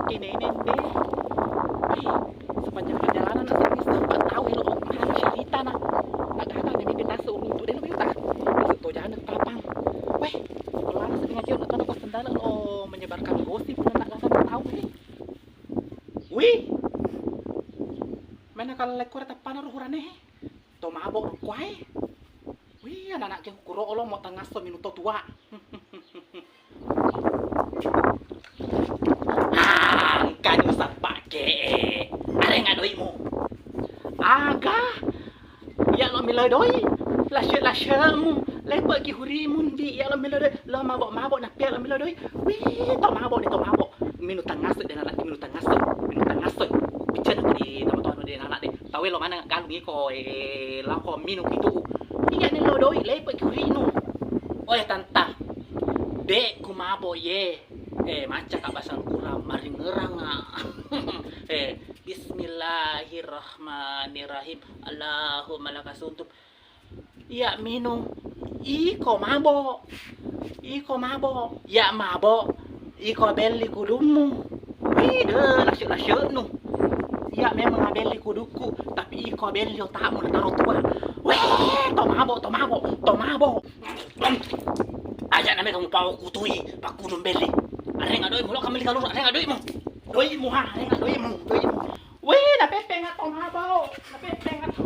makin ini deh. Wih, sepanjang perjalanan saya sempat tahu lo mahal cerita nak. Agak-agak nih minta suruh untuk dia lebih tak. Seto jangan papang. Wih, kalau anak sengaja nak tahu kau sendal lo menyebarkan gosip nak langsung tahu nih. Wih, mana kalau lekor tapan ruhuran nih? To mabok kuai. Wih, anak-anak ke kuro lo mau tengah so minuto tua. Kan usah pakai. Ada nggak doimu? Aga, ya lo milai doi. Lashe-lashemu. Lepas ki hurimun di ya lo milai doi. Lo mabok nak piak lo milai doi. Wih, to mabok ni to mabok. Minut tengah so dan anak minut tengah so. Minut tengah so. Bicara di teman-teman di anak deh. Tahu lo mana galung ni ko lah ko minum itu. Iya ni lo doi lepas ki hurinu. Oh tanta. Dek ku mabok ye. Macam kak pasang kurang mari ngerang Bismillahirrahmanirrahim. Allahumma lakasuntup. Ya minum. Iko mabok. Ya mabok. Iko beli kudumu. Ide lasyuk nu. Ya memang beli kuduku, tapi iko beli otakmu na taruh tua. Weh, to mabok. Aja namanya kamu pau kutui, pak kudum beli. Ada nggak doi mulo kami kalau ada nggak doi mu? Doi mu ha, ada nggak doi mu? Weh, na pepe nggak to mabok, na pepe nggak to.